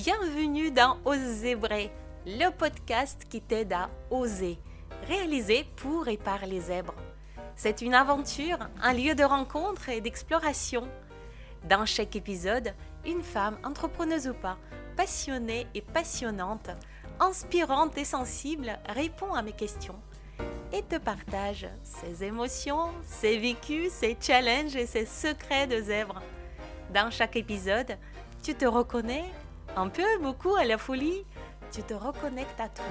Bienvenue dans Ose Zébrer, le podcast qui t'aide à oser, réalisé pour et par les zèbres. C'est une aventure, un lieu de rencontre et d'exploration. Dans chaque épisode, une femme, entrepreneuse ou pas, passionnée et passionnante, inspirante et sensible, répond à mes questions et te partage ses émotions, ses vécus, ses challenges et ses secrets de zèbre. Dans chaque épisode, tu te reconnais, un peu, beaucoup à la folie, tu te reconnectes à toi,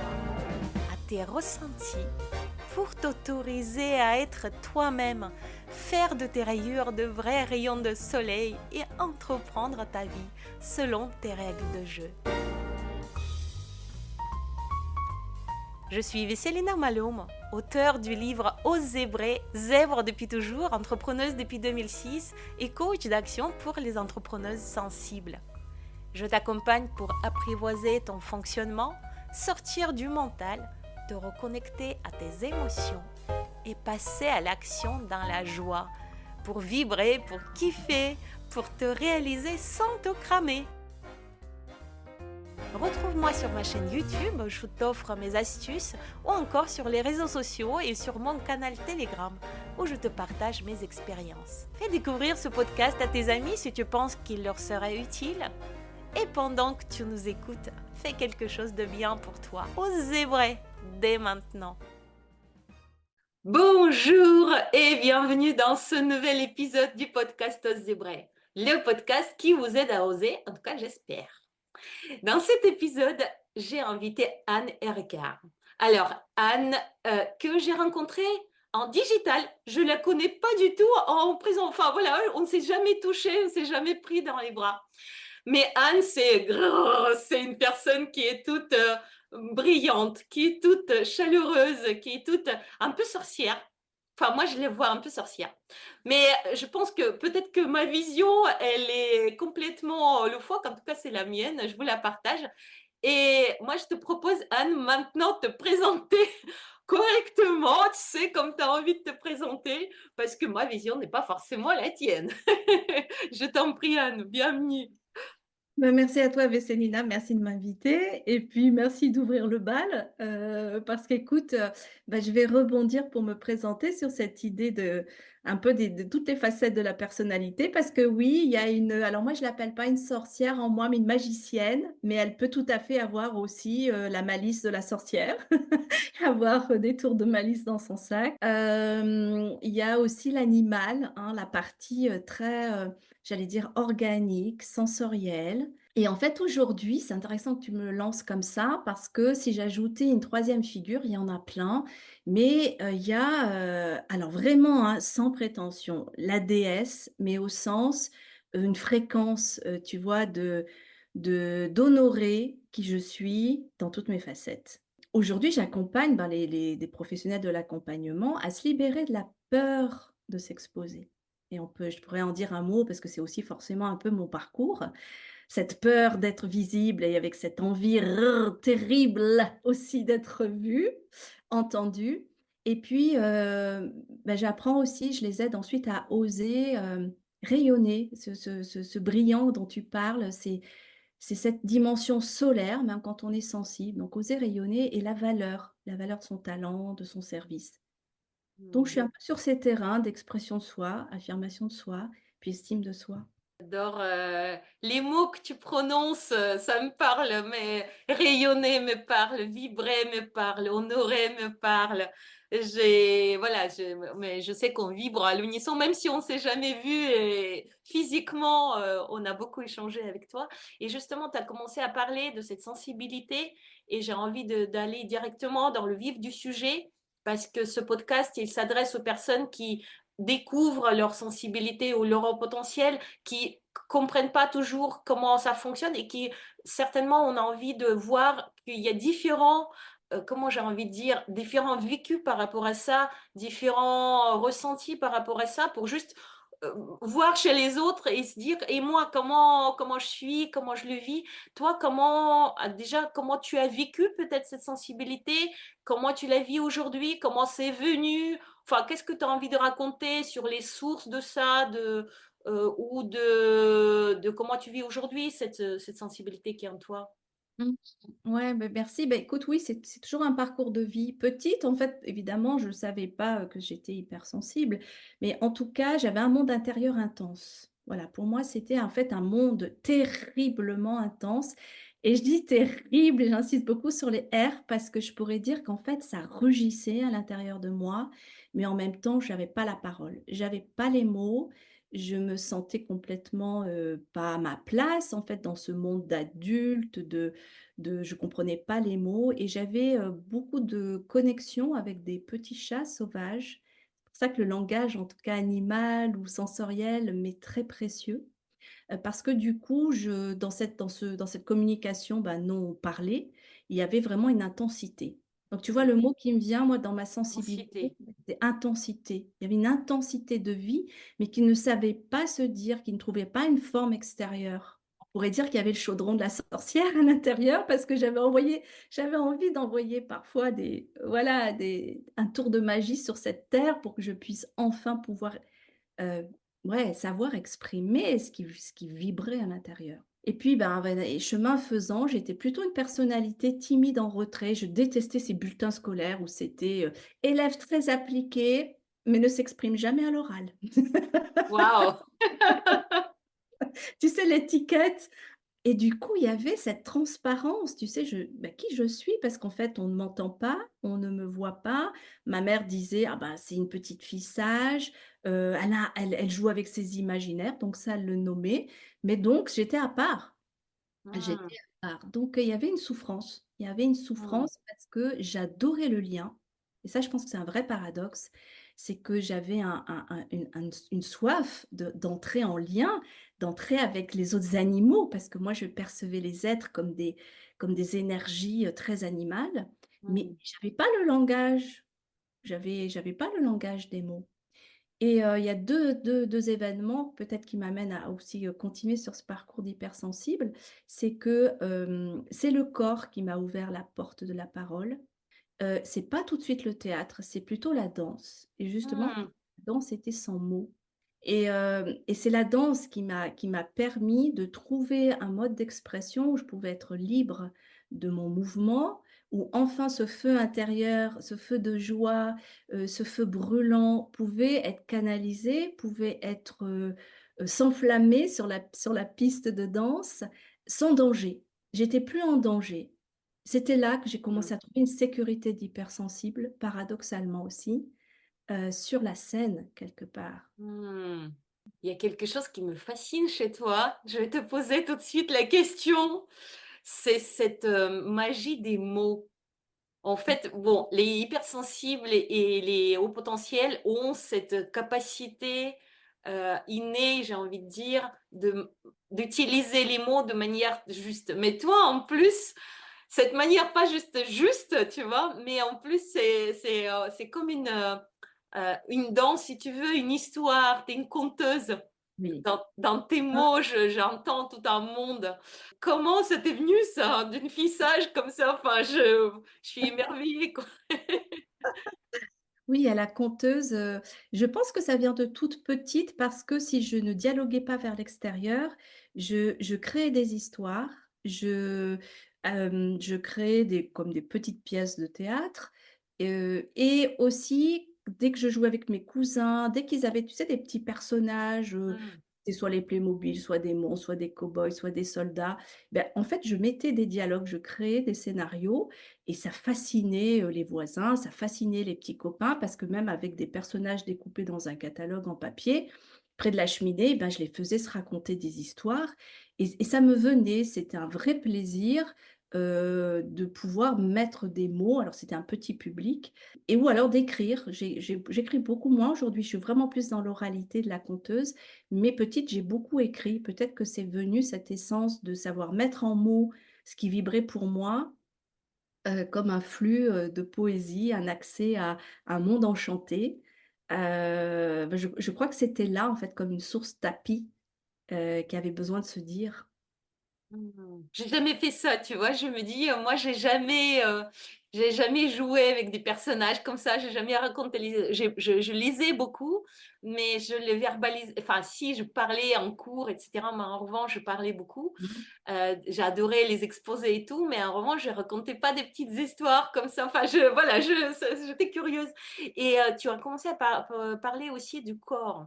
à tes ressentis, pour t'autoriser à être toi-même, faire de tes rayures de vrais rayons de soleil et entreprendre ta vie selon tes règles de jeu. Je suis Vesselina Malum, auteure du livre Ose Zébrer, zèbre depuis toujours, entrepreneuse depuis 2006 et coach d'action pour les entrepreneuses sensibles. Je t'accompagne pour apprivoiser ton fonctionnement, sortir du mental, te reconnecter à tes émotions et passer à l'action dans la joie, pour vibrer, pour kiffer, pour te réaliser sans te cramer. Retrouve-moi sur ma chaîne YouTube, je t'offre mes astuces, ou encore sur les réseaux sociaux et sur mon canal Telegram, où je te partage mes expériences. Fais découvrir ce podcast à tes amis si tu penses qu'il leur serait utile. Et pendant que tu nous écoutes, fais quelque chose de bien pour toi. Ose zébrer dès maintenant. Bonjour et bienvenue dans ce nouvel épisode du podcast Ose Zébrer, le podcast qui vous aide à oser, en tout cas j'espère. Dans cet épisode, j'ai invité Anne Ergar. Alors, Anne, que j'ai rencontrée en digital, je ne la connais pas du tout en présent. Enfin voilà, on ne s'est jamais touché, on ne s'est jamais pris dans les bras. Mais Anne, c'est une personne qui est toute brillante, qui est toute chaleureuse, qui est toute un peu sorcière. Enfin, moi, je la vois un peu sorcière. Mais je pense que peut-être que ma vision, elle est complètement loufoque. En tout cas, c'est la mienne. Je vous la partage. Et moi, je te propose, Anne, maintenant de te présenter correctement, tu sais, comme tu as envie de te présenter, parce que ma vision n'est pas forcément la tienne. Je t'en prie, Anne, bienvenue. Merci à toi, Vesselina, merci de m'inviter et puis merci d'ouvrir le bal parce qu'écoute, je vais rebondir pour me présenter sur cette idée de un peu de toutes les facettes de la personnalité parce que oui, il y a alors moi je l'appelle pas une sorcière en moi, mais une magicienne, mais elle peut tout à fait avoir aussi la malice de la sorcière, avoir des tours de malice dans son sac. Il y a aussi l'animal, hein, la partie très j'allais dire organique, sensorielle. Et en fait, aujourd'hui, c'est intéressant que tu me lances comme ça parce que si j'ajoutais une troisième figure, il y en a plein, mais il y a, alors vraiment, hein, sans prétention, la déesse, mais au sens, une fréquence, tu vois, d'honorer qui je suis dans toutes mes facettes. Aujourd'hui, j'accompagne des professionnels de l'accompagnement à se libérer de la peur de s'exposer. Et je pourrais en dire un mot parce que c'est aussi forcément un peu mon parcours. Cette peur d'être visible et avec cette envie terrible aussi d'être vue, entendue. Et puis, j'apprends aussi, je les aide ensuite à oser rayonner. Ce brillant dont tu parles, c'est cette dimension solaire, même quand on est sensible. Donc, oser rayonner et la valeur de son talent, de son service. Donc, je suis un peu sur ces terrains d'expression de soi, affirmation de soi, puis estime de soi. J'adore les mots que tu prononces, ça me parle, mais rayonner me parle, vibrer me parle, honorer me parle. Mais je sais qu'on vibre à l'unisson, même si on ne s'est jamais vu et physiquement, on a beaucoup échangé avec toi. Et justement, tu as commencé à parler de cette sensibilité et j'ai envie d'aller directement dans le vif du sujet parce que ce podcast, il s'adresse aux personnes qui découvrent leur sensibilité ou leur potentiel, qui comprennent pas toujours comment ça fonctionne et qui certainement on a envie de voir qu'il y a différents comment j'ai envie de dire, différents vécus par rapport à ça, différents ressentis par rapport à ça, pour juste voir chez les autres et se dire, et moi, comment je suis, comment je le vis. Toi, déjà, comment tu as vécu peut-être cette sensibilité, comment tu la vis aujourd'hui, comment c'est venu, enfin, qu'est-ce que tu as envie de raconter sur les sources de ça, ou de comment tu vis aujourd'hui cette sensibilité qui est en toi? Mmh. Ouais, beh, merci. Bah, écoute, oui, c'est toujours un parcours de vie. Petite, en fait, évidemment, je ne savais pas, que j'étais hypersensible, mais en tout cas, j'avais un monde intérieur intense. Voilà, pour moi, c'était en fait un monde terriblement intense et je dis terrible et j'insiste beaucoup sur les R parce que je pourrais dire qu'en fait, ça rugissait à l'intérieur de moi, mais en même temps, j'avais pas la parole. J'avais pas les mots, je me sentais complètement, pas à ma place, en fait, dans ce monde d'adulte, de je comprenais pas les mots et j'avais, beaucoup de connexions avec des petits chats sauvages. C'est pour ça que le langage, en tout cas animal ou sensoriel, m'est très précieux, parce que du coup, je dans cette communication, bah, non parlée, il y avait vraiment une intensité. Donc tu vois, le mot qui me vient, moi, dans ma sensibilité, Intensité. c'est intensité. Il y avait une intensité de vie, mais qui ne savait pas se dire, qui ne trouvait pas une forme extérieure. On pourrait dire qu'il y avait le chaudron de la sorcière à l'intérieur parce que j'avais envie d'envoyer parfois voilà, un tour de magie sur cette terre pour que je puisse enfin pouvoir Heu, ouais, savoir exprimer ce qui vibrait à l'intérieur. Et puis, ben, voilà et chemin faisant, j'étais plutôt une personnalité timide en retrait. Je détestais ces bulletins scolaires où c'était, élève très appliqué, mais ne s'exprime jamais à l'oral. Waouh! Tu sais l'étiquette? Et du coup, il y avait cette transparence, tu sais, qui je suis parce qu'en fait, on ne m'entend pas, on ne me voit pas. Ma mère disait: «Ah bah, c'est une petite fille sage, elle joue avec ses imaginaires», donc ça, elle le nommait. Mais donc j'étais à part, Mmh, j'étais à part. Donc il y avait une souffrance. Il y avait une mmh, souffrance parce que j'adorais le lien et ça, je pense que c'est un vrai paradoxe. C'est que j'avais une soif d'entrer en lien, d'entrer avec les autres animaux parce que moi, je percevais les êtres comme des énergies, très animales, mais mmh. j'avais pas le langage. J'avais pas le langage des mots. Et il y a deux événements peut-être qui m'amènent à aussi, continuer sur ce parcours d'hypersensible. C'est que, c'est le corps qui m'a ouvert la porte de la parole. C'est pas tout de suite le théâtre, c'est plutôt la danse et justement, Mmh. la danse était sans mots et c'est la danse qui m'a permis de trouver un mode d'expression où je pouvais être libre de mon mouvement, où enfin ce feu intérieur, ce feu de joie, ce feu brûlant pouvait être canalisé, pouvait être, s'enflammer sur la piste de danse sans danger. J'étais plus en danger. C'était là que j'ai Mmh. commencé à trouver une sécurité d'hypersensible, paradoxalement aussi, sur la scène quelque part. Mmh. Il y a quelque chose qui me fascine chez toi. Je vais te poser tout de suite la question. C'est cette, magie des mots. En fait, bon, les hypersensibles et les hauts potentiels ont cette capacité, innée, j'ai envie de dire, d'utiliser les mots de manière juste. Mais toi, en plus, cette manière pas juste, tu vois? Mais en plus, c'est comme une danse, si tu veux, une histoire. Tu es une conteuse. Oui. Dans tes mots, j'entends tout un monde. Comment ça t'est venu ça, d'une fille sage comme ça? Enfin, je suis émerveillée, quoi. Oui, à la conteuse, je pense que ça vient de toute petite parce que si je ne dialoguais pas vers l'extérieur, je créais des histoires, je créais comme des petites pièces de théâtre, et aussi dès que je jouais avec mes cousins, dès qu'ils avaient, tu sais, des petits personnages, Mmh. c'est soit les Playmobil, soit des monstres, soit des cow-boys, soit des soldats, ben, en fait, je mettais des dialogues, je créais des scénarios et ça fascinait, les voisins, ça fascinait les petits copains parce que même avec des personnages découpés dans un catalogue en papier, près de la cheminée, ben, je les faisais se raconter des histoires et ça me venait. C'était un vrai plaisir, de pouvoir mettre des mots, alors c'était un petit public ou alors d'écrire. J'écris beaucoup moins aujourd'hui, je suis vraiment plus dans l'oralité de la conteuse, mais petite, j'ai beaucoup écrit. Peut-être que c'est venu cette essence de savoir mettre en mots ce qui vibrait pour moi. Comme un flux, de poésie, un accès à un monde enchanté. Bah, je crois que c'était là, en fait, comme une source tapis, qui avait besoin de se dire. J'ai jamais fait ça, tu vois? Je me dis, moi j'ai jamais joué avec des personnages comme ça, j'ai jamais raconté les je lisais beaucoup, mais je les verbalise enfin si, je parlais en cours et cetera, mais en revanche, je parlais beaucoup. Mmh. J'adorais les exposer et tout, mais en revanche, je racontais pas des petites histoires comme ça. Enfin, voilà, j'étais curieuse et tu as commencé à parler aussi du corps.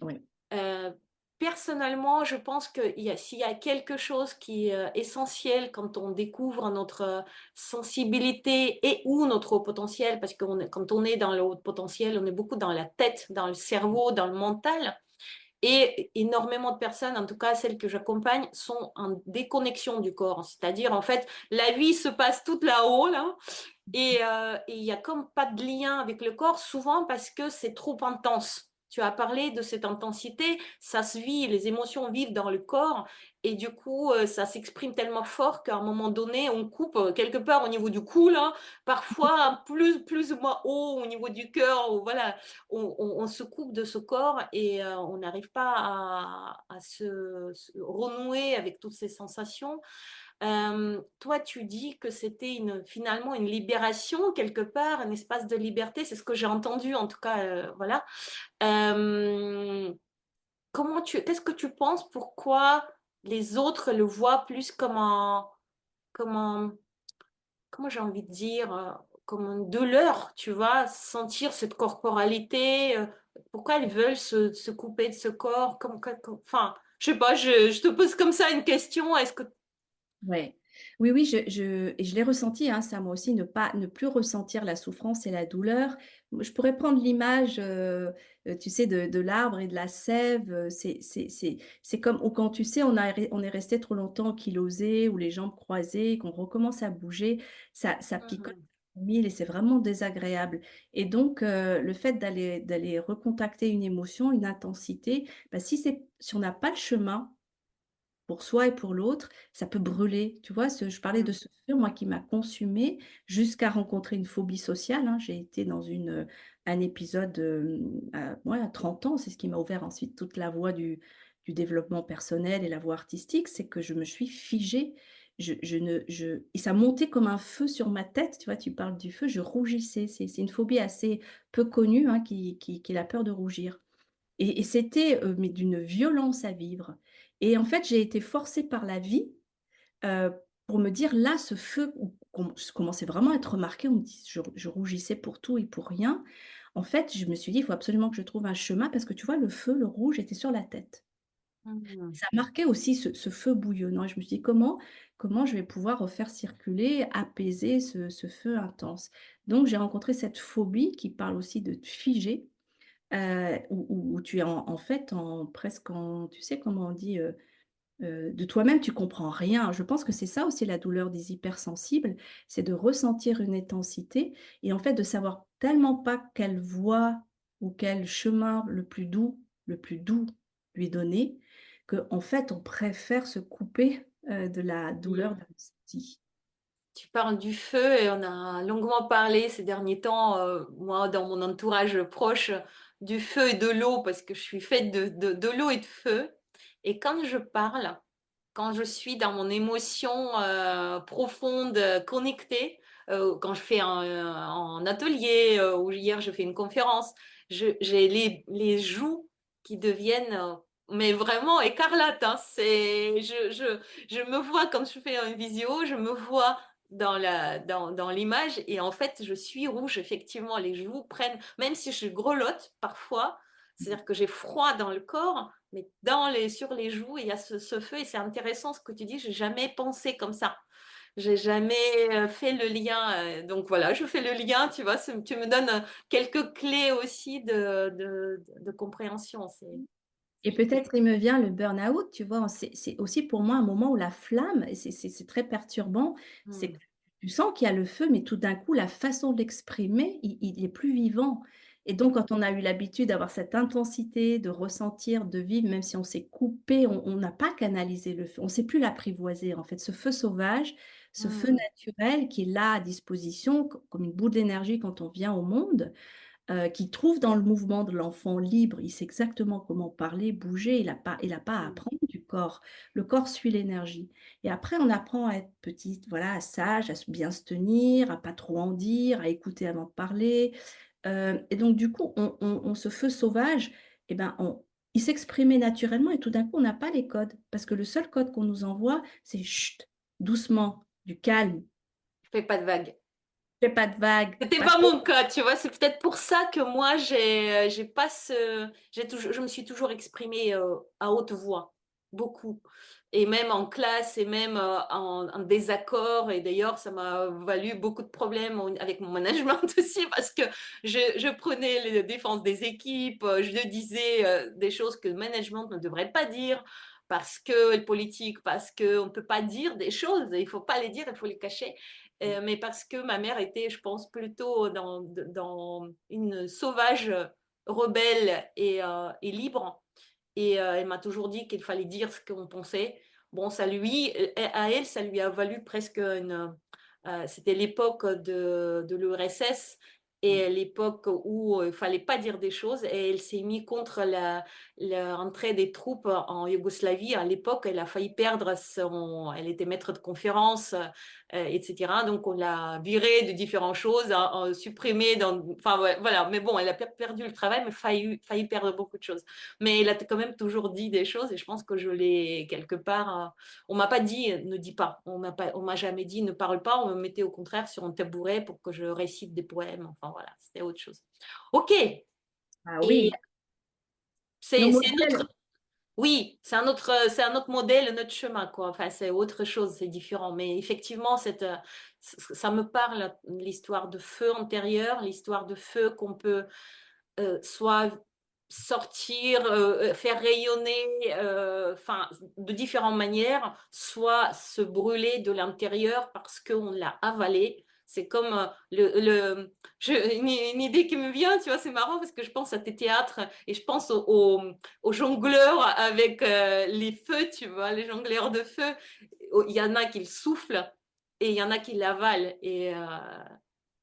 Ouais. Heu, Personnellement, je pense s'il y a quelque chose qui est, essentiel quand on découvre notre, sensibilité et ou notre haut potentiel, parce quand on est dans le haut potentiel, on est beaucoup dans la tête, dans le cerveau, dans le mental et énormément de personnes, en tout cas celles que j'accompagne, sont en déconnexion du corps. C'est-à-dire, en fait, la vie se passe toute là-haut, là et il y a comme pas de lien avec le corps, souvent parce que c'est trop intense. Tu as parlé de cette intensité, ça se vit, les émotions vivent dans le corps et du coup, ça s'exprime tellement fort qu'à un moment donné, on coupe, quelque part au niveau du cou là, parfois plus ou moins haut au niveau du cœur ou voilà, on se coupe de ce corps et on n'arrive pas à se renouer avec toutes ces sensations. Toi, tu dis que c'était finalement une libération quelque part, un espace de liberté, c'est ce que j'ai entendu en tout cas, voilà. Hem, Qu'est-ce que tu penses, pourquoi les autres le voient plus comme un comment j'ai envie de dire? Comme une douleur, tu vois? Sentir cette corporalité, pourquoi ils veulent se couper de ce corps? Enfin, je sais pas, je te pose comme ça une question, est-ce que Ouais. Oui, oui, je l'ai ressenti, hein, ça, moi aussi, ne plus ressentir la souffrance et la douleur. Je pourrais prendre l'image, tu sais, de l'arbre et de la sève, c'est comme ou quand, tu sais, on est resté trop longtemps ankylosé ou les jambes croisées, qu'on recommence à bouger, ça picote mmh mille et c'est vraiment désagréable et donc le fait d'aller recontacter une émotion, une intensité, bah, si on n'a pas le chemin pour soi et pour l'autre, ça peut brûler. Tu vois? Je parlais de mh. ce feu, moi, qui m'a consumée jusqu'à rencontrer une phobie sociale, hein. J'ai été dans un épisode, ouais, à 30 ans, c'est ce qui m'a ouvert ensuite toute la voie du développement personnel et la voie artistique, c'est que je me suis figée. Je ne je Et ça montait comme un feu sur ma tête, tu vois? Tu parles du feu, je rougissais. C'est une phobie assez peu connue, hein, qui est la peur de rougir. Et c'était, mais d'une violence à vivre et en fait, j'ai été forcée par la vie, heu, pour me dire: «Là, ce feu» je commençais vraiment à être remarquée, on me dit je rougissais pour tout et pour rien. En fait, je me suis dit: «Il faut absolument que je trouve un chemin» parce que tu vois, le feu, le rouge était sur la tête. Mmh. Ça marquait aussi ce feu bouillonnant et je me suis dit: «Comment je vais pouvoir refaire circuler, apaiser ce feu intense?» Donc j'ai rencontré cette phobie qui parle aussi de te figer. Où tu es en fait en presque en tu sais comment on dit, de toi-même tu comprends rien. Je pense que c'est ça aussi la douleur des hypersensibles, c'est de ressentir une intensité et en fait de savoir tellement pas quelle voie ou quel chemin le plus doux lui donner, qu'en fait on préfère se couper, de la douleur Mmh. d'un ressenti. Tu parles du feu et on a longuement parlé ces derniers temps, moi dans mon entourage proche, du feu et de l'eau parce que je suis faite de l'eau et de feu et quand je parle, quand je suis dans mon émotion, profonde, connectée, quand je fais un atelier, ou hier je fais une conférence, j'ai les joues qui deviennent, mais vraiment écarlates, hein. Je me vois quand je fais une visio, je me vois dans l'image et en fait, je suis rouge effectivement, les joues prennent même si je grelotte parfois, c'est-à-dire que j'ai froid dans le corps, mais sur les joues, il y a ce feu et c'est intéressant ce que tu dis, j'ai jamais pensé comme ça. J'ai jamais, fait le lien, donc voilà, je fais le lien, tu vois? Tu me donnes, quelques clés aussi de compréhension, Et peut-être il me vient le burn-out, tu vois? C'est aussi pour moi un moment où la flamme et c'est très perturbant, c'est mmh, que tu sens qu'il y a le feu, mais tout d'un coup, la façon de l'exprimer, il est plus vivant et donc quand on a eu l'habitude d'avoir cette intensité, de ressentir, de vivre, même si on s'est coupé, on n'a pas canalisé le feu, on ne sait plus l'apprivoiser, en fait. Ce feu sauvage, ce feu mmh, naturel qui est là à disposition comme une boule d'énergie quand on vient au monde, qui trouve dans le mouvement de l'enfant libre, il sait exactement comment parler, bouger, il a pas à mmh. apprendre du corps. Le corps suit l'énergie et après on apprend à être petite, voilà, sage, à bien se tenir, à pas trop en dire, à écouter avant de parler, et donc du coup, ce feu sauvage et ben, il s'exprimait naturellement et tout d'un coup, on n'a pas les codes parce que le seul code qu'on nous envoie, c'est: «Chut, doucement, du calme, Fais pas de vagues. fais pas de vagues, C'était pas pas trop». mon cas, tu vois. C'est peut-être pour ça que moi, j'ai pas j'ai toujours, je me suis toujours exprimée à haute voix, beaucoup. Et même en classe, et même en désaccord. Et d'ailleurs, ça m'a valu beaucoup de problèmes avec mon management aussi, parce que je prenais les défenses des équipes, je disais des choses que le management ne devrait pas dire, parce que le politique, parce qu'on ne peut pas dire des choses, il ne faut pas les dire, il faut les cacher. Mais parce que ma mère était, je pense, plutôt dans une sauvage rebelle et libre. Et elle m'a toujours dit qu'il fallait dire ce qu'on pensait. Bon, à elle, ça lui a valu presque c'était l'époque de l'URSS et l'époque où il ne fallait pas dire des choses. Et elle s'est mise contre la rentrée des troupes en Yougoslavie. À l'époque, elle a failli perdre elle était maître de conférence, etc. Donc, on l'a virée de différentes choses, supprimée enfin, ouais, voilà. Mais bon, elle a perdu le travail, mais failli perdre beaucoup de choses. Mais elle a quand même toujours dit des choses et je pense que je l'ai quelque part. On m'a pas dit ne dis pas. On m'a jamais dit ne parle pas. On me mettait au contraire sur un tabouret pour que je récite des poèmes. Enfin voilà, c'était autre chose. Ok. Ah Et oui, nos c'est modèles. notre. Oui, c'est un autre modèle, un autre chemin, quoi. Enfin, c'est autre chose, c'est différent. Mais effectivement, ça me parle, l'histoire de feu antérieur, l'histoire de feu qu'on peut soit sortir, faire rayonner, enfin, de différentes manières, soit se brûler de l'intérieur parce qu'on l'a avalé. C'est comme une idée qui me vient, tu vois, c'est marrant parce que je pense à tes théâtres et je pense aux jongleurs avec les feux, tu vois, les jongleurs de feu. Il y en a qui le soufflent et il y en a qui l'avalent. C'est Et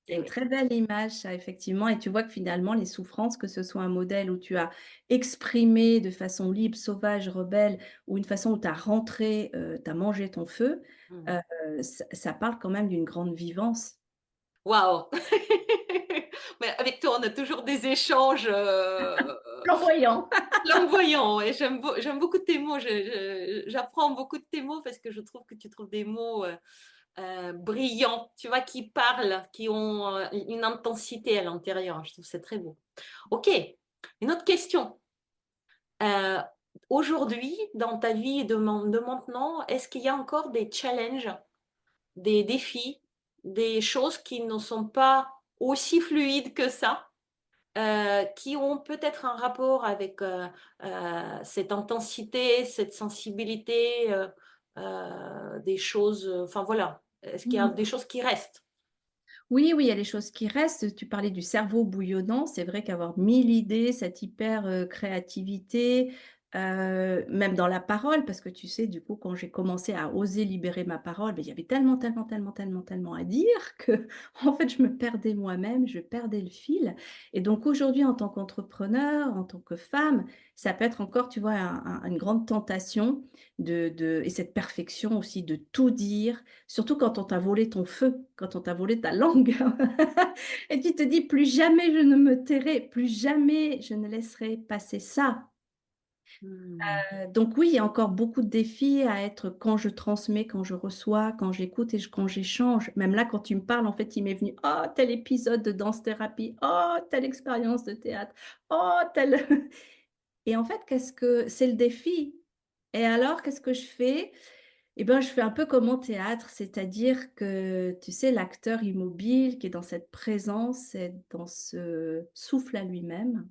une oui. très belle image ça, effectivement et tu vois que finalement les souffrances, que ce soit un modèle où tu as exprimé de façon libre, sauvage, rebelle ou une façon où tu as rentré, tu as mangé ton feu, Mm. heu, ça parle quand même d'une grande vivance. Waouh! Mais avec toi, on a toujours des échanges, Flamboyant. flamboyants, ouais. J'aime beaucoup tes mots. J'apprends beaucoup de tes mots parce que je trouve que tu trouves des mots, brillants, tu vois, qui parlent, qui ont, une intensité à l'intérieur. Je trouve que c'est très beau. OK, une autre question. Heu, Aujourd'hui, dans ta vie de maintenant, est-ce qu'il y a encore des challenges, des défis, des choses qui ne sont pas aussi fluides que ça, qui ont peut-être un rapport avec, cette intensité, cette sensibilité, des choses, enfin voilà. Est-ce qu'il y a Mmh. des choses qui restent? Oui, oui, il y a des choses qui restent. Tu parlais du cerveau bouillonnant. C'est vrai qu'avoir 1000 idées, cette hyper, créativité, même dans la parole, parce que tu sais, du coup, quand j'ai commencé à oser libérer ma parole, beh, il y avait tellement, tellement, tellement, tellement, tellement à dire que, en fait, je me perdais moi-même, je perdais le fil et donc aujourd'hui, en tant qu'entrepreneur, en tant que femme, ça peut être encore, tu vois, une grande tentation de et cette perfection aussi de tout dire, surtout quand on t'a volé ton feu, quand on t'a volé ta langue et tu te dis: «Plus jamais je ne me tairai, plus jamais je ne laisserai passer ça». Mmh. Donc oui, il y a encore beaucoup de défis à être quand je transmets, quand je reçois, quand j'écoute et quand j'échange. Même là, quand tu me parles, en fait, il m'est venu: «Oh, tel épisode de danse-thérapie. Oh, telle expérience de théâtre. Oh, tel» et en fait, qu'est-ce que c'est le défi et alors qu'est-ce que je fais? Et ben, je fais un peu comme en théâtre, c'est-à-dire que, tu sais, l'acteur immobile qui est dans cette présence et dans ce souffle à lui-même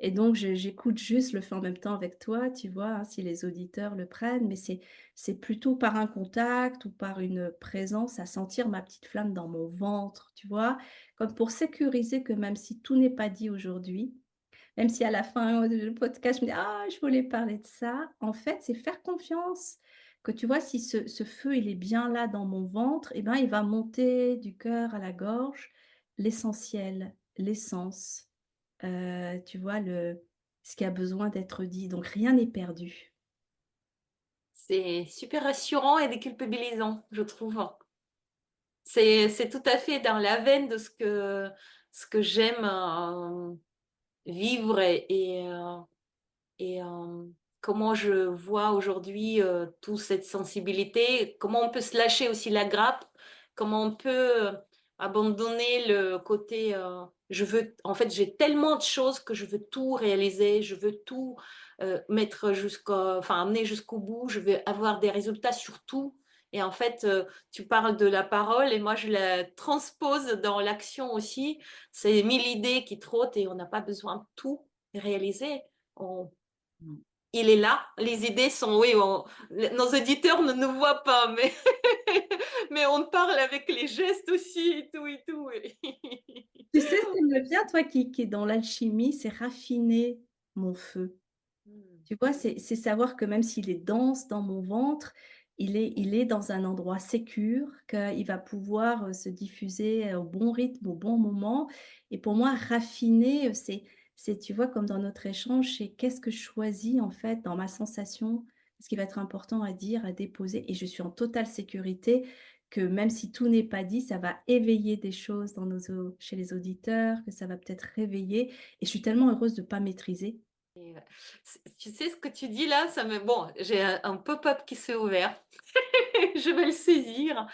et donc j'écoute juste, je le fais en même temps avec toi, tu vois, hein, si les auditeurs le prennent, mais c'est plutôt par un contact ou par une présence à sentir ma petite flamme dans mon ventre, tu vois? Comme pour sécuriser que même si tout n'est pas dit aujourd'hui, même si à la fin, du podcast, je me dis: «Ah, je voulais parler de ça». En fait, c'est faire confiance que, tu vois, si ce feu, il est bien là dans mon ventre et ben, il va monter du cœur à la gorge, l'essentiel, l'essence, tu vois, ce qui a besoin d'être dit. Donc rien n'est perdu. C'est super rassurant et déculpabilisant, je trouve. C'est tout à fait dans la veine de ce que j'aime vivre et comment je vois aujourd'hui toute cette sensibilité, comment on peut se lâcher aussi la grappe, comment on peut abandonner le côté je veux, en fait, j'ai tellement de choses que je veux tout réaliser, je veux tout mettre enfin, amener jusqu'au bout, je veux avoir des résultats sur tout. Et en fait, tu parles de la parole et moi je la transpose dans l'action aussi. C'est mille idées qui trottent et on n'a pas besoin de tout réaliser. On, il est là, les idées sont, oui, nos auditeurs ne nous voient pas, mais, mais on parle avec les gestes aussi et tout et tout. Tu sais, ce qui me vient, toi qui est dans l'alchimie, c'est raffiner mon feu. Tu vois, c'est savoir que même s'il est dense dans mon ventre, il est dans un endroit sécure, qu'il va pouvoir, se diffuser, au bon rythme, au bon moment et pour moi, raffiner, c'est tu vois, comme dans notre échange, c'est qu'est-ce que je choisis, en fait, dans ma sensation? Ce qui va être important à dire, à déposer et je suis en totale sécurité que même si tout n'est pas dit, ça va éveiller des choses dans nos au chez les auditeurs, que ça va peut-être réveiller et je suis tellement heureuse de pas maîtriser. Et, tu sais ce que tu dis là, ça me... Bon, j'ai un pop-up qui s'est ouvert. Je vais le saisir.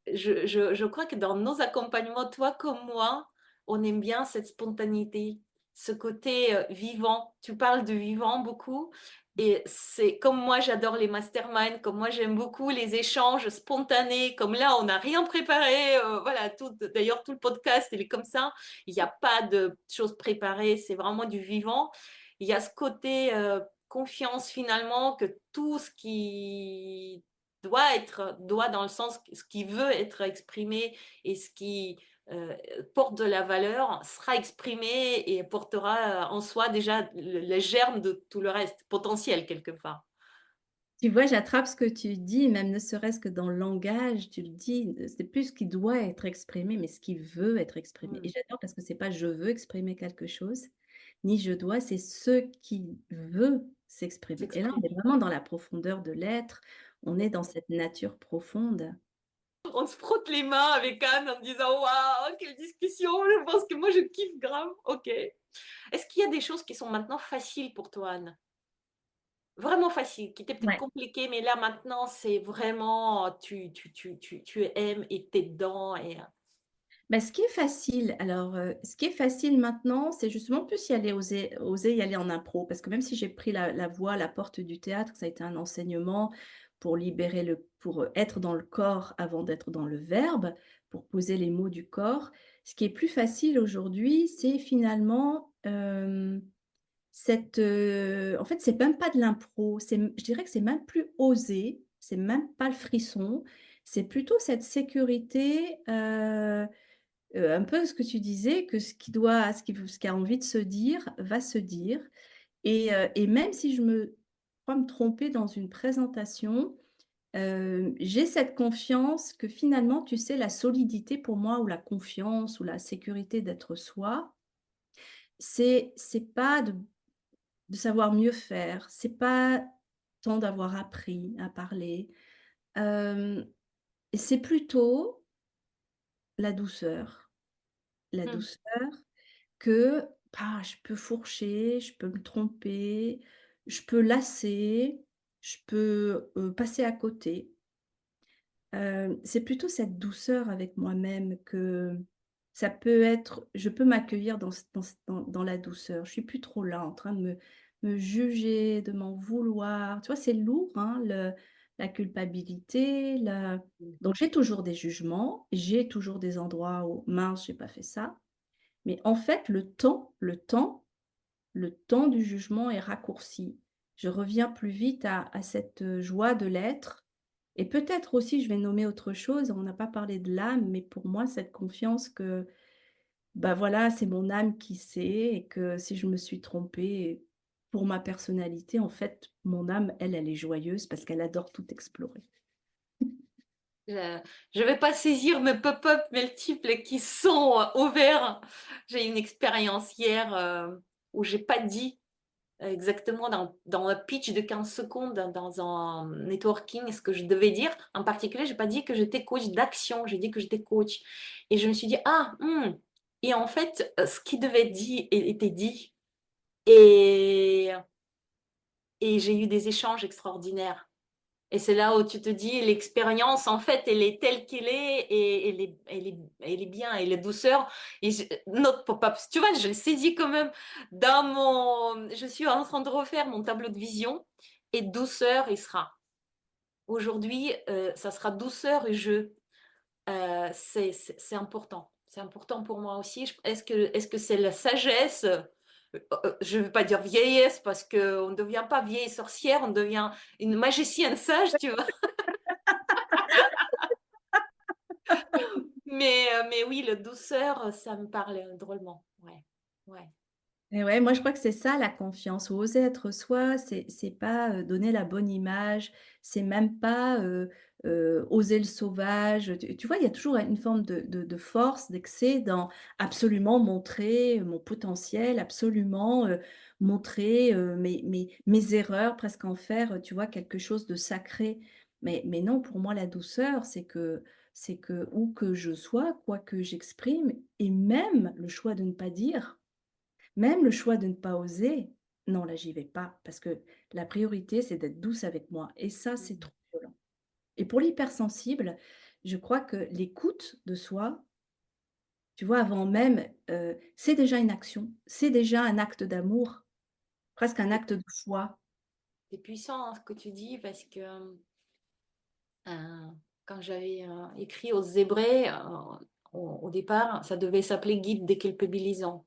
Je crois que dans nos accompagnements, toi comme moi, on aime bien cette spontanéité, ce côté vivant. Tu parles de vivant beaucoup. Et c'est comme moi, j'adore les masterminds, comme moi, j'aime beaucoup les échanges spontanés. Comme là, on n'a rien préparé. Voilà, d'ailleurs, tout le podcast, il est comme ça. Il n'y a pas de choses préparées. C'est vraiment du vivant. Il y a ce côté confiance finalement que tout ce qui doit dans le sens, ce qui veut être exprimé et ce qui porte de la valeur sera exprimé et portera en soi déjà le germe de tout le reste, potentiel quelque part. Tu vois, j'attrape ce que tu dis, même ne serait-ce que dans le langage, tu le dis, c'est plus ce qui doit être exprimé, mais ce qui veut être exprimé. Et Mm. j'adore parce que c'est pas je veux exprimer quelque chose, ni je dois, c'est ce qui veut s'exprimer. Et là, on est S'exprimer. vraiment dans la profondeur de l'être, on est dans cette nature profonde. On se frotte les mains avec Anne en disant waouh, quelle discussion, je pense que moi je kiffe grave. Ok. Est-ce qu'il y a des choses qui sont maintenant faciles pour toi, Anne? Vraiment facile, qui était peut-être Ouais. compliqué, mais là maintenant c'est vraiment tu aimes et tu es dedans et Bah, ce qui est facile, alors, ce qui est facile maintenant, c'est justement plus y aller, oser y aller en impro. Parce que même si j'ai pris la voie, la porte du théâtre, ça a été un enseignement pour libérer pour, être dans le corps avant d'être dans le verbe, pour poser les mots du corps. Ce qui est plus facile aujourd'hui, c'est finalement, en fait, c'est même pas de l'impro, je dirais que c'est même plus oser, c'est même pas le frisson, c'est plutôt cette sécurité, un peu ce que tu disais, que ce qui a envie de se dire, va se dire et même si je me crois me tromper dans une présentation, j'ai cette confiance que finalement, tu sais, la solidité pour moi ou la confiance ou la sécurité d'être soi, c'est pas de savoir mieux faire, c'est pas tant d'avoir appris à parler, hem, c'est plutôt la douceur. La mmh, douceur que, je peux fourcher, je peux me tromper, je peux lasser, je peux, passer à côté. C'est plutôt cette douceur avec moi-même que ça peut être je peux m'accueillir dans la douceur. Je suis plus trop là en train de me juger, de m'en vouloir. Tu vois, c'est lourd, hein, la culpabilité, la mmh. donc j'ai toujours des jugements, j'ai toujours des endroits où: «Mince, j'ai pas fait ça». Mais en fait, le temps du jugement est raccourci. Je reviens plus vite à cette, joie de l'être et peut-être aussi, je vais nommer autre chose, on n'a pas parlé de l'âme, mais pour moi, cette confiance que, bah, voilà, c'est mon âme qui sait et que si je me suis trompée pour ma personnalité, en fait, mon âme, elle est joyeuse parce qu'elle adore tout explorer. Je vais pas saisir mes pop-up multiples qui sont ouverts. J'ai eu une expérience hier où j'ai pas dit. exactement dans un pitch de 15 secondes dans un networking ce que je devais dire. En particulier, j'ai pas dit que j'étais coach d'action, j'ai dit que j'étais coach. Et je me suis dit: «Ah, et en fait, ce qui devait être dit était dit et j'ai eu des échanges extraordinaires. Et c'est là où tu te dis l'expérience, en fait, elle est telle qu'elle est et elle est bien et la douceur et notre pop-up, tu vois, je le saisis quand même dans mon je suis en train de refaire mon tableau de vision et douceur, il sera. Aujourd'hui, ça sera douceur et jeu. C'est important. C'est important pour moi aussi. Est-ce que c'est la sagesse? Je ne veux pas dire vieillesse parce qu'on ne devient pas vieille sorcière, on devient une magicienne sage, tu vois? Mais oui, la douceur, ça me parle, drôlement. Ouais, ouais. Et ouais, moi je crois que c'est ça la confiance, oser être soi, c'est pas, donner la bonne image, c'est même pas, oser le sauvage, tu vois? Il y a toujours une forme de force, d'excès dans absolument montrer mon potentiel, absolument, montrer, mes erreurs, presque en faire, tu vois? Quelque chose de sacré. Mais non, pour moi la douceur, c'est que où que je sois, quoi que j'exprime et même le choix de ne pas dire, même le choix de ne pas oser, non, là, j'y vais pas parce que la priorité, c'est d'être douce avec moi et ça, c'est Mmh. trop violent. Et pour l'hypersensible, je crois que l'écoute de soi, tu vois, avant même, c'est déjà une action, c'est déjà un acte d'amour, presque un C'est acte de foi. c'est puissant, hein, ce que tu dis parce que, quand j'avais, écrit aux Hébreux, au départ, ça devait s'appeler Guide déculpabilisant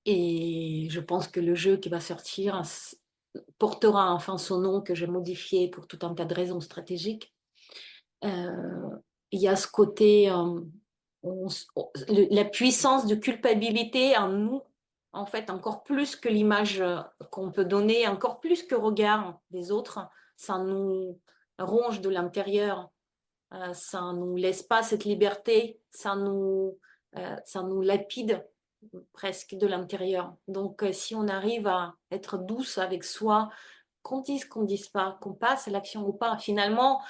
et je pense que le jeu qui va sortir portera enfin son nom que j'ai modifié pour tout un tas de raisons stratégiques. Il y a ce côté, la puissance de culpabilité en nous, en fait, encore plus que l'image qu'on peut donner, encore plus que le regard des autres, ça nous ronge de l'intérieur, ça nous laisse pas cette liberté, ça nous lapide presque de l'intérieur. Donc, si on arrive à être douce avec soi, qu'on dise pas, qu'on passe à l'action ou pas. Finalement,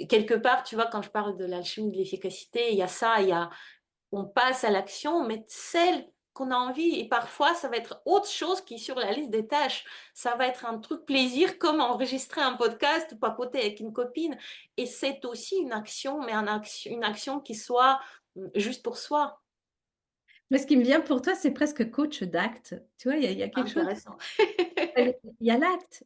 quelque part, tu vois, quand je parle de l'alchimie de l'efficacité, il y a ça, on passe à l'action, mais celle qu'on a envie. Et parfois, ça va être autre chose qui est sur la liste des tâches. Ça va être un truc plaisir, comme enregistrer un podcast ou papoter avec une copine. Et c'est aussi une action, mais une action qui soit juste pour soi. Mais ce qui me vient pour toi, c'est presque coach d'acte. Tu vois, il y a quelque chose. Intéressant. Il y a l'acte,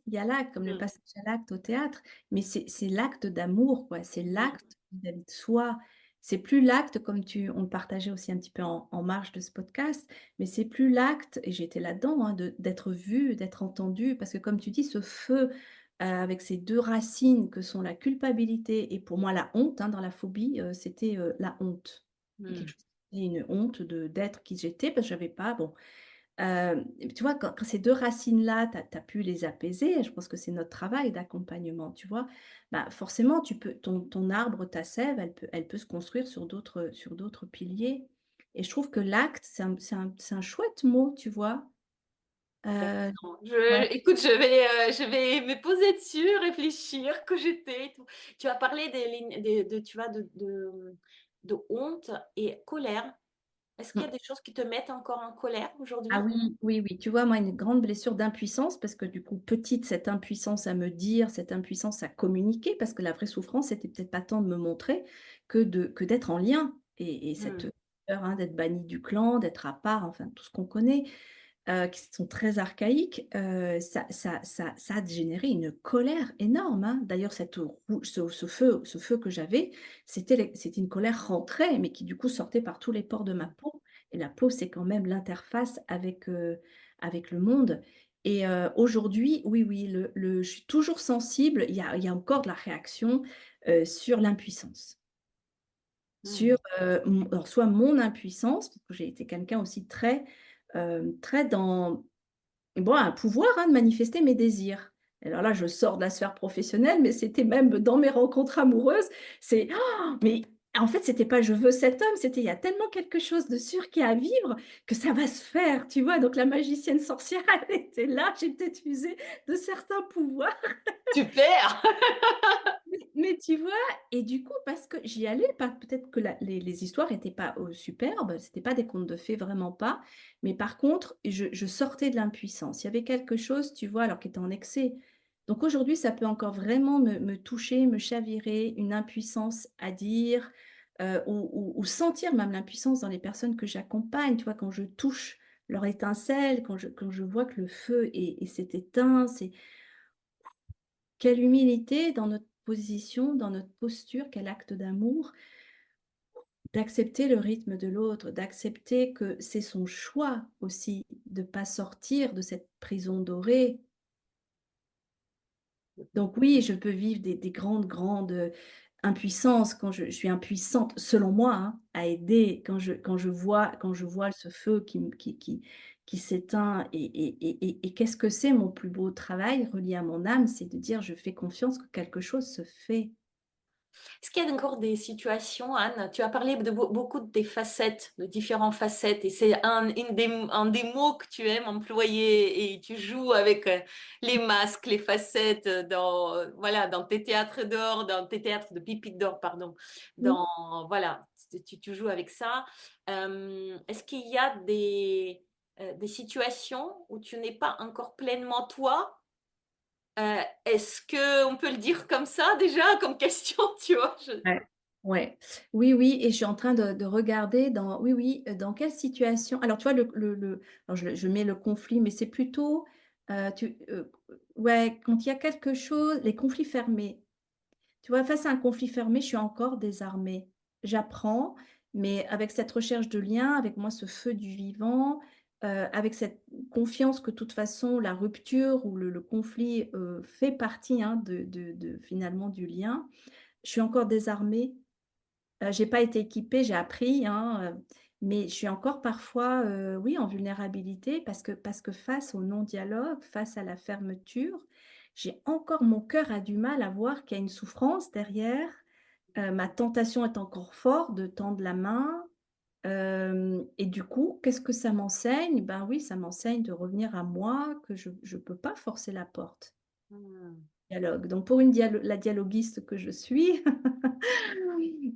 comme le Mm, passage à l'acte au théâtre, mais c'est l'acte d'amour, quoi. C'est mm, l'acte vis-à-vis de soi. C'est plus l'acte comme on le partageait aussi un petit peu en marge de ce podcast, mais c'est plus l'acte et j'étais là-dedans, hein, d'être vu, d'être entendu parce que comme tu dis, ce feu, avec ces 2 racines que sont la culpabilité et pour moi la honte, hein, dans la phobie, c'était, la honte. Quelque mm. chose, une honte d'être qui j'étais parce que j'avais pas bon. Tu vois, quand ces 2 racines-là, tu as pu les apaiser, je pense que c'est notre travail d'accompagnement, tu vois? Bah, forcément, tu peux ton arbre, ta sève, elle peut se construire sur d'autres piliers et je trouve que l'acte, c'est un chouette mot, tu vois? Heu, Intéressant. ouais. Écoute, je vais me poser dessus, réfléchir, cogiter et tout. Tu as parlé des lignes, tu vois, de honte et colère. Est-ce qu'il y a Mmh. des choses qui te mettent encore en colère Ah aujourd'hui? oui, oui, oui, tu vois, moi, une grande blessure d'impuissance parce que du coup, petite, cette impuissance à me dire, cette impuissance à communiquer parce que la vraie souffrance, c'était peut-être pas tant de me montrer que d'être en lien et Mmh. cette peur, hein, d'être banni du clan, d'être à part, enfin tout ce qu'on connaît, qui sont très archaïques, ça a généré une colère énorme, hein. D'ailleurs cette rou ce feu que j'avais, c'était une colère rentrée, mais qui du coup sortait par tous les pores de ma peau et la peau, c'est quand même l'interface avec le monde et aujourd'hui, oui, oui, je suis toujours sensible, il y a encore de la réaction, sur l'impuissance. Mmh. Sur, alors soit mon impuissance, parce que j'ai été quelqu'un aussi très, très dans bon, un pouvoir, hein, de manifester mes désirs. Alors là, je sors de la sphère professionnelle, mais c'était même dans mes rencontres amoureuses, c'est mais En fait, c'était pas: «Je veux cet homme», c'était: «Il y a tellement quelque chose de sûr qui est à vivre que ça va se faire», tu vois? Donc la magicienne sorcière, elle était là, j'ai peut-être usé de certains pouvoirs. Super! Mais tu vois? Et du coup, parce que j'y allais, pas peut-être que la les histoires étaient pas, superbes, c'était pas des contes de fées, vraiment pas. Mais par contre, je sortais de l'impuissance. Il y avait quelque chose, tu vois? Alors qui était en excès. Donc aujourd'hui, ça peut encore vraiment me toucher, me chavirer, une impuissance à dire, ou sentir même l'impuissance dans les personnes que j'accompagne, tu vois? Quand je touche leur étincelle, quand je vois que le feu s'est éteint, c'est quelle humilité dans notre position, dans notre posture, quel acte d'amour, d'accepter le rythme de l'autre, d'accepter que c'est son choix aussi de pas sortir de cette prison dorée. Donc oui, je peux vivre des grandes impuissances quand je suis impuissante, selon moi, hein, à aider, quand je vois ce feu qui s'éteint et qu'est-ce que c'est mon plus beau travail relié à mon âme? C'est de dire: «Je fais confiance que quelque chose se fait». Est-ce qu'il y a encore des situations, Anne, tu as parlé de beaucoup de tes facettes, de différentes facettes, et c'est un des mots que tu aimes employer et tu joues avec les masques, les facettes dans, voilà, dans tes théâtres d'or, dans tes théâtres de pépites d'or, pardon. Mmh. Voilà, tu joues avec ça. Est-ce qu'il y a des situations où tu n'es pas encore pleinement toi? Est-ce qu'on peut le dire comme ça déjà, comme question, tu vois? Ouais, ouais. Oui, oui et je suis en train de regarder dans oui, oui, dans quelle situation alors tu vois le alors je mets le conflit, mais c'est plutôt, ouais, quand il y a quelque chose les conflits fermés. Tu vois, face à un conflit fermé, je suis encore désarmée. J'apprends, mais avec cette recherche de lien, avec moi ce feu du vivant, avec cette confiance que de toute façon la rupture ou le conflit, fait partie, hein, de finalement du lien. Je suis encore désarmée. J'ai pas été équipée, j'ai appris, hein, mais je suis encore parfois, oui, en vulnérabilité parce que face au non-dialogue, face à la fermeture, j'ai encore mon cœur a du mal à voir qu'il y a une souffrance derrière. Ma tentation est encore forte de tendre la main, et du coup, qu'est-ce que ça m'enseigne? Ben oui, ça m'enseigne de revenir à moi, que je peux pas forcer la porte. Mmh. Dialogue. Donc pour la dialoguiste que je suis,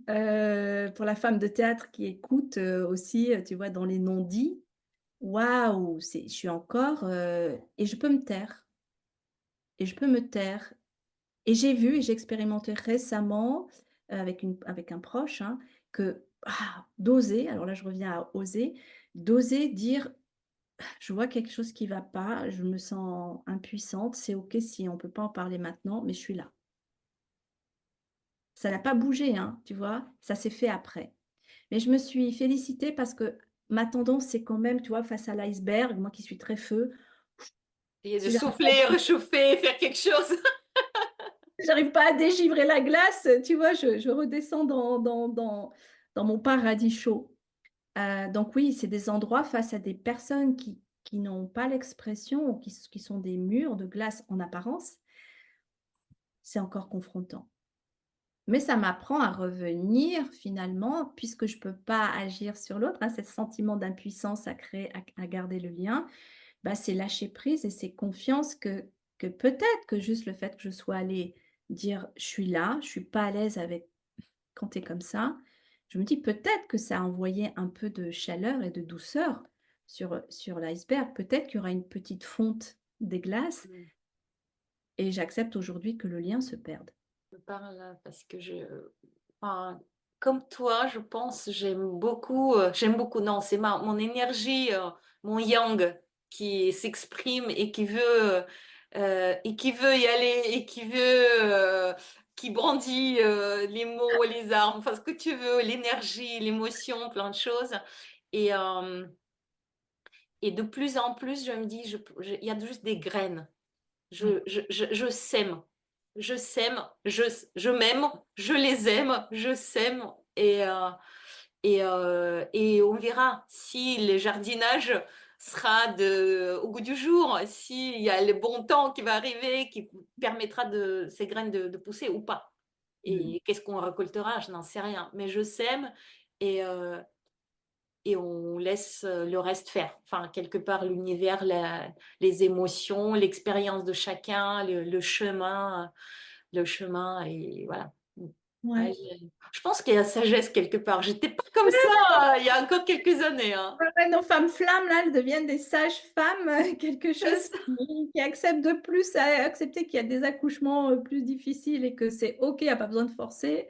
pour la femme de théâtre qui écoute, aussi, tu vois, dans les non-dits, waouh, je suis encore, et je peux me taire et je peux me taire et j'ai vu et j'ai expérimenté récemment, avec un proche, hein, que, d'oser, alors là je reviens à oser, d'oser dire: «Je vois quelque chose qui va pas, je me sens impuissante, c'est OK si on peut pas en parler maintenant, mais je suis là». Ça n'a pas bougé, hein, tu vois? Ça s'est fait après. Mais je me suis félicitée parce que ma tendance, c'est quand même, tu vois, face à l'iceberg, moi qui suis très feu, Et de si j'arrive pas souffler, réchauffer, faire quelque chose. j'arrive pas à dégivrer la glace, tu vois, je redescends dans mon paradis chaud. Donc oui, c'est des endroits face à des personnes qui n'ont pas l'expression ou qui sont des murs de glace en apparence, c'est encore confrontant. Mais ça m'apprend à revenir finalement, puisque je peux pas agir sur l'autre, hein, ce sentiment d'impuissance à créer, à garder le lien, bah, c'est lâcher prise et c'est confiance que peut-être que juste le fait que je sois allée dire: «Je suis là, je suis pas à l'aise avec quand tu es comme ça», je me dis: «Peut-être que ça a envoyé un peu de chaleur et de douceur sur l'iceberg. Peut-être qu'il y aura une petite fonte des glaces» Mmh. et j'accepte aujourd'hui que le lien se perde. Je parle parce que enfin, comme toi, je pense, j'aime beaucoup, non, c'est mon énergie, mon yang qui s'exprime et qui veut y aller et qui brandit les mots, les armes, enfin ce que tu veux, l'énergie, l'émotion, plein de choses. Et, euh, et de plus en plus, je me dis, il y a juste des graines. Ouais. Je sème. Je sème, je m'aime, je les aime, je sème et on verra si le jardinage sera au goût du jour, s'il y a le bon temps qui va arriver, qui permettra de ces graines de pousser ou pas. Mmh. Et qu'est-ce qu'on récoltera? Je n'en sais rien. Mais je sème et heu et on laisse, le reste faire. Enfin, quelque part, l'univers, les émotions, l'expérience de chacun, le chemin et voilà. Mmh. Ouais, Ouais. je pense qu'il y a sagesse quelque part. J'étais pas comme ça, il y a encore quelques années, hein. Ouais, ouais, nos femmes flammes là, elles deviennent des sages-femmes, quelque C'est chose ça. qui accepte de plus à accepter qu'il y a des accouchements, plus difficiles et que c'est OK, il y a pas besoin de forcer.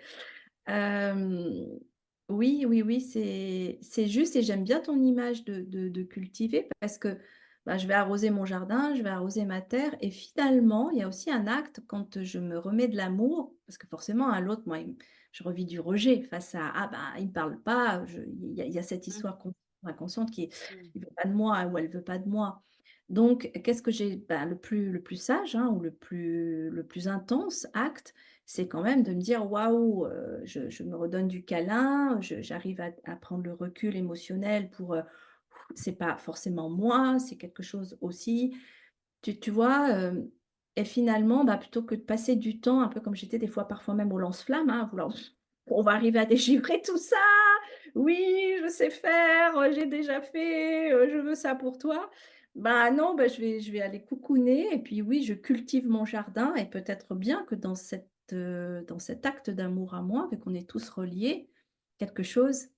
Hem, oui, oui, oui, c'est juste et j'aime bien ton image de cultiver parce que, bah, je vais arroser mon jardin, je vais arroser ma terre et finalement, il y a aussi un acte quand je me remets de l'amour, parce que forcément, à l'autre, moi, je revis du rejet face à: «Ah, bah, il me parle pas», il y a cette Mmh, histoire inconsciente qui est: mmh. «Il veut pas de moi» ou «Elle veut pas de moi». Donc qu'est-ce que j'ai? Bah, le plus sage, hein, ou le plus intense acte, c'est quand même de me dire: «Waouh, je me redonne du câlin, j'arrive à prendre le recul émotionnel pour, c'est pas forcément moi, c'est quelque chose aussi». Tu vois? Et finalement, bah, plutôt que de passer du temps un peu comme j'étais des fois parfois même au lance-flamme, hein, à vouloir on va arriver à déchiffrer tout ça. Oui, je sais faire, j'ai déjà fait, je veux ça pour toi. Bah, non, bah, je vais aller coucouner et puis oui, je cultive mon jardin et peut-être bien que dans cet acte d'amour à moi, vu qu'on est tous reliés, quelque chose,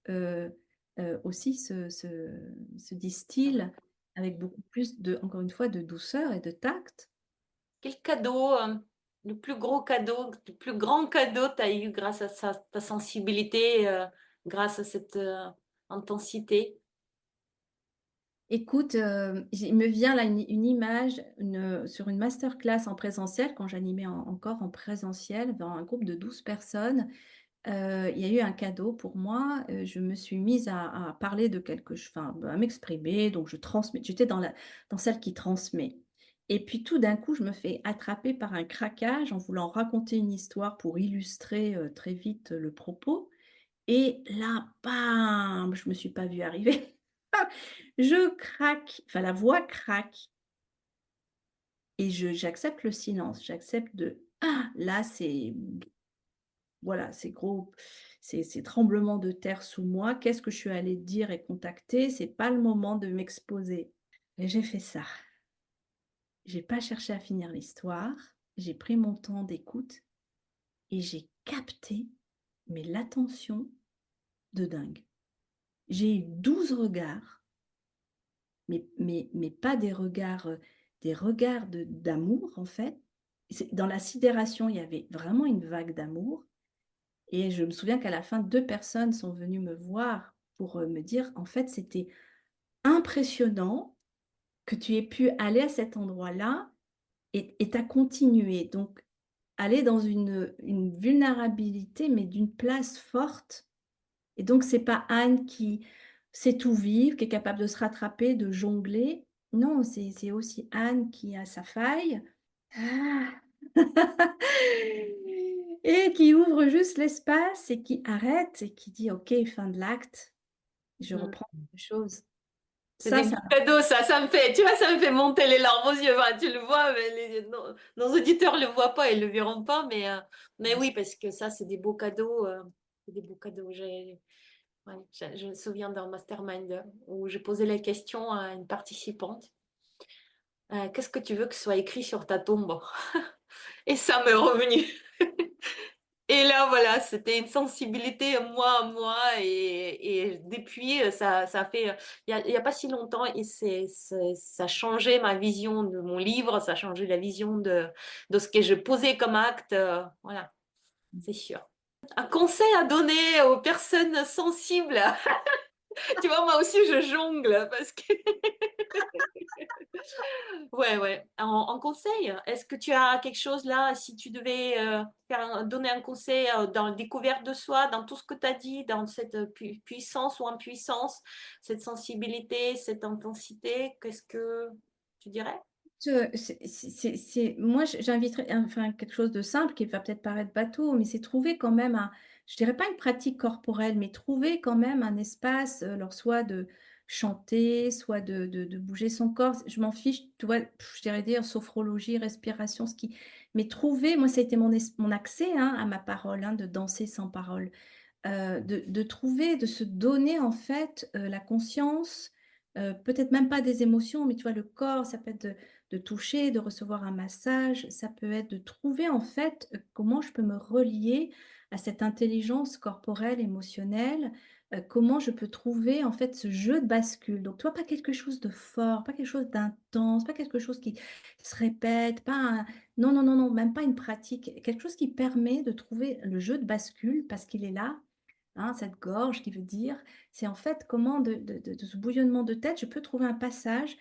aussi se distille avec beaucoup plus encore une fois, de douceur et de tact. Quel cadeau, le plus gros cadeau, le plus grand cadeau tu as eu grâce à ta sensibilité, grâce à cette, intensité? Écoute, il me vient là une image, sur une masterclass en présentiel, quand j'animais encore en présentiel, dans un groupe de 12 personnes. Il y a eu un cadeau pour moi, je me suis mise à parler de quelque ch enfin, à m'exprimer, donc je transmets. J'étais dans celle qui transmet et puis tout d'un coup, je me fais attraper par un craquage en voulant raconter une histoire pour illustrer, très vite, le propos et là, bam! Je me suis pas vue arriver. Je craque, enfin la voix craque et j'accepte le silence, j'accepte «Ah!» là, c'est voilà, c'est gros, c'est tremblement de terre sous moi. Qu'est-ce que je suis allée dire et contacter? C'est pas le moment de m'exposer et j'ai fait ça. J'ai pas cherché à finir l'histoire, j'ai pris mon temps d'écoute et j'ai capté, mais l'attention de dingue. J'ai eu 12 regards, mais pas des regards d'amour en fait. C'est dans la sidération, il y avait vraiment une vague d'amour. Et je me souviens qu'à la fin, 2 personnes sont venues me voir pour, me dire: «En fait, c'était impressionnant que tu aies pu aller à cet endroit-là et tu continué». Donc aller dans une vulnérabilité, mais d'une place forte et donc c'est pas Anne qui sait tout vivre, qui est capable de se rattraper, de jongler. Non, c'est aussi Anne qui a sa faille. Ah! Et qui ouvre juste l'espace et qui arrête et qui dit: «OK, fin de l'acte, je Mmh. reprends quelque chose». C'est des beaux Ça cadeaux ça, ça me fait tu vois, ça me fait monter les larmes aux yeux. Enfin, tu le vois, mais nos auditeurs le voient pas, ils le verront pas, mais oui, parce que ça, c'est des beaux cadeaux, c'est des beaux cadeaux. Ouais, je me souviens d'un mastermind où j'ai posé la question à une participante: «Qu'est-ce que tu veux que soit écrit sur ta tombe?» Et ça m'est revenu. Et là, voilà, c'était une sensibilité moi à moi et depuis, ça fait, il y a pas si longtemps et ça a changé ma vision de mon livre, ça a changé la vision de ce que je posais comme acte, voilà, c'est sûr. Un conseil à donner aux personnes sensibles? Tu vois, moi aussi je jongle parce que ouais, ouais. En conseil, est-ce que tu as quelque chose là, si tu devais, donner un conseil, dans la découverte de soi, dans tout ce que tu as dit, dans cette, puissance ou impuissance, cette sensibilité, cette intensité, qu'est-ce que tu dirais? c'est moi j'inviterais enfin quelque chose de simple qui va peut-être paraître bateau, mais c'est trouver quand même je dirais pas une pratique corporelle, mais trouver quand même un espace, alors soit de chanter, soit de bouger son corps. Je m'en fiche, tu vois? Je dirais dire sophrologie, respiration, ce qui mais trouver, moi, ça a été mon accès, hein, à ma parole, hein, de danser sans parole. De trouver, de se donner en fait, la conscience, peut-être même pas des émotions, mais tu vois le corps, ça peut être de toucher, de recevoir un massage, ça peut être de trouver en fait, comment je peux me relier à cette intelligence corporelle, émotionnelle, comment je peux trouver en fait ce jeu de bascule. Donc tu vois, pas quelque chose de fort, pas quelque chose d'intense, pas quelque chose qui se répète, pas un non, non, non, non, même pas une pratique, quelque chose qui permet de trouver le jeu de bascule parce qu'il est là. Hein, cette gorge qui veut dire, c'est en fait comment de ce bouillonnement de tête, je peux trouver un passage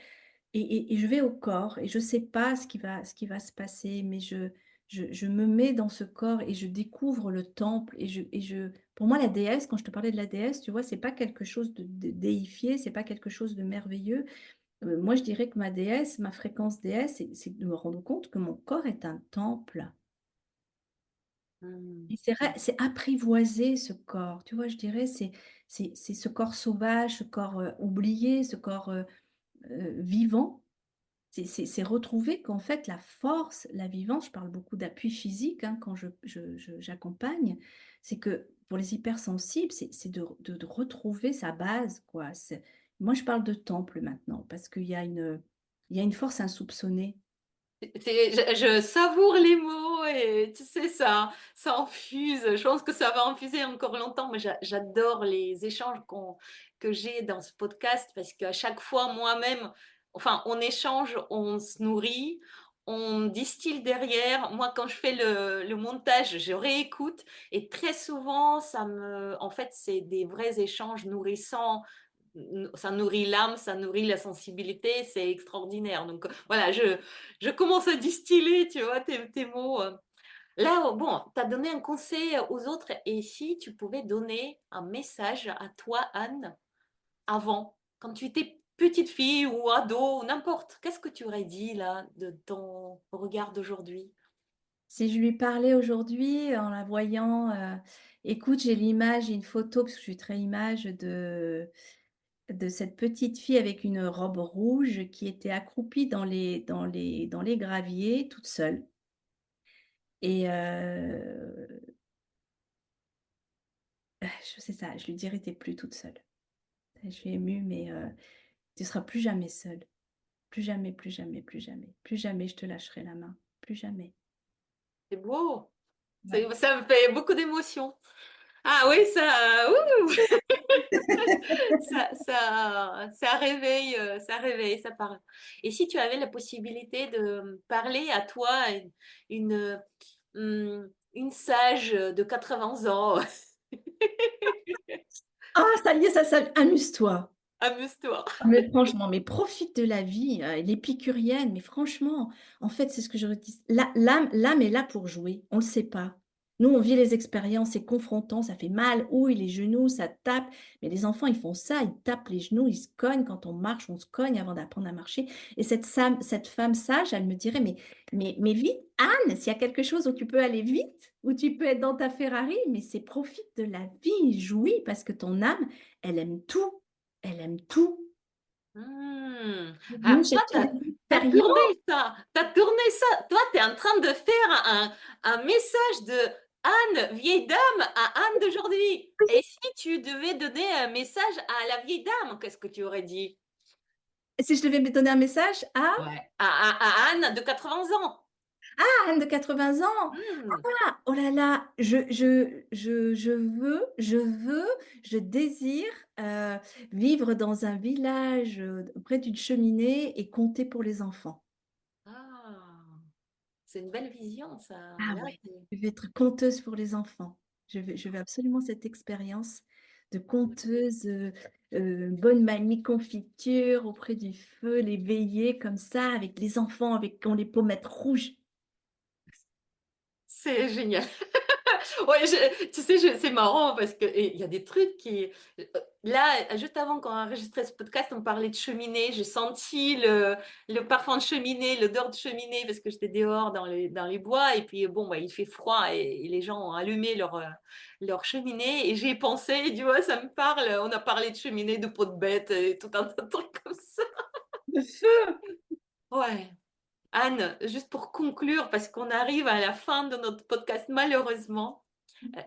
et je vais au corps et je sais pas ce qui va se passer, mais je me mets dans ce corps et je découvre le temple et je pour moi la déesse, quand je te parlais de la déesse, tu vois, c'est pas quelque chose de déifié, c'est pas quelque chose de merveilleux. Moi je dirais que ma déesse, ma fréquence déesse, c'est de me rendre compte que mon corps est un temple. Mmh. Et c'est apprivoiser ce corps, tu vois? Je dirais, c'est ce corps sauvage, ce corps, oublié, ce corps, vivant. C'est retrouver qu'en fait la force, la vivance, je parle beaucoup d'appui physique, hein, quand j'accompagne, c'est que pour les hypersensibles, c'est de retrouver sa base, quoi. Moi, je parle de temple maintenant parce qu'il y a une force insoupçonnée. Je savoure les mots et tu sais, ça infuse. Je pense que ça va infuser encore longtemps, mais j'adore les échanges que j'ai dans ce podcast parce qu'à chaque fois, moi-même, enfin, on échange, on se nourrit, on distille derrière. Moi, quand je fais le montage, je réécoute et très souvent, en fait, c'est des vrais échanges nourrissants. Ça nourrit l'âme, ça nourrit la sensibilité, c'est extraordinaire. Donc voilà, je commence à distiller, tu vois, tes mots. Là, bon, tu as donné un conseil aux autres et si tu pouvais donner un message à toi, Anne, avant, quand tu étais petite fille ou ado, ou n'importe, qu'est-ce que tu aurais dit là de ton regard d'aujourd'hui? Si je lui parlais aujourd'hui en la voyant, écoute, j'ai l'image, j'ai une photo parce que je suis très image de cette petite fille avec une robe rouge qui était accroupie dans les graviers toute seule et je sais ça, je lui dirais: «Tu es plus toute seule». Je suis émue, mais tu seras plus jamais seule. Plus jamais, plus jamais, plus jamais. Plus jamais je te lâcherai la main. Plus jamais. C'est beau, Ouais. ça me fait beaucoup d'émotions. Ah oui, ça réveille, ça parle. Et si tu avais la possibilité de parler à toi, une, une sage de 80 ans, Ah ça y est, ça amuse-toi. amuse-toi. Ah mais franchement, mais profite de la vie, l'épicurienne, mais franchement, en fait, c'est ce que je redis. L'âme est là pour jouer, on le sait pas. Nous, on vit les expériences, c'est confrontant, ça fait mal, ouille, les genoux, ça tape, mais les enfants, ils font ça, ils tapent les genoux, ils se cognent quand on marche, on se cogne avant d'apprendre à marcher et cette femme sage, elle me dirait: «Mais vite Anne, s'il y a quelque chose où tu peux aller vite, où tu peux être dans ta Ferrari, mais c'est profite de la vie, jouis parce que ton âme, elle aime tout, elle aime tout». Mmh. Nous, Ah, toi, chercher tu des as expériences. tourné ça, tu as tourné ça. Toi, tu es en train de faire un message de Anne, vieille dame, à Anne d'aujourd'hui. Et si tu devais donner un message à la vieille dame, qu'est-ce que tu aurais dit? Si je devais me donner un message Ouais. À Anne de 80 ans. à Anne de 80 ans. Mmh. Ah! Oh là là, je désire, heu, vivre dans un village, près d'une cheminée et compter pour les enfants. Ah, c'est une belle vision ça. Ah Là, ouais, c'est je vais être conteuse pour les enfants. Je veux absolument cette expérience de conteuse, bonne mamie confiture auprès du feu, les veillées comme ça avec les enfants avec qui ont les pommettes rouges. c'est génial. Ouais, tu sais, c'est marrant parce que et il y a des trucs qui là, juste avant qu'on enregistrait ce podcast, on parlait de cheminée. J'ai senti le parfum de cheminée, l'odeur de cheminée parce que j'étais dehors dans les bois et puis bon, bah, il fait froid et les gens ont allumé leur cheminée et j'y ai pensé, tu vois? Ça me parle. On a parlé de cheminée, de peau de bête et tout un tas de trucs comme ça. Le feu! Ouais. Anne, juste pour conclure, parce qu'on arrive à la fin de notre podcast malheureusement, euh,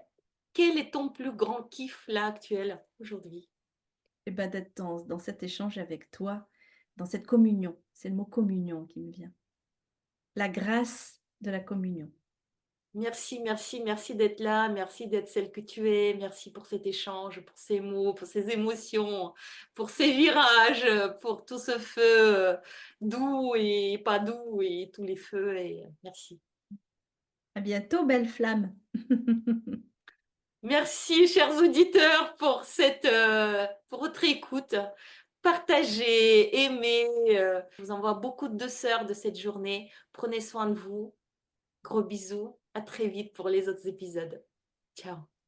quel est ton plus grand kiff là actuel aujourd'hui? Et ben, d'être dans cet échange avec toi, dans cette communion. C'est le mot communion qui me vient. La grâce de la communion. Merci, merci, merci d'être là, merci d'être celle que tu es, merci pour cet échange, pour ces mots, pour ces émotions, pour ces virages, pour tout ce feu doux et pas doux et tous les feux et merci. À bientôt, belle flamme. Merci, chers auditeurs, pour votre écoute. Partagez, aimez. Je vous envoie beaucoup de douceur de cette journée. Prenez soin de vous. Gros bisous. À très vite pour les autres épisodes. Ciao.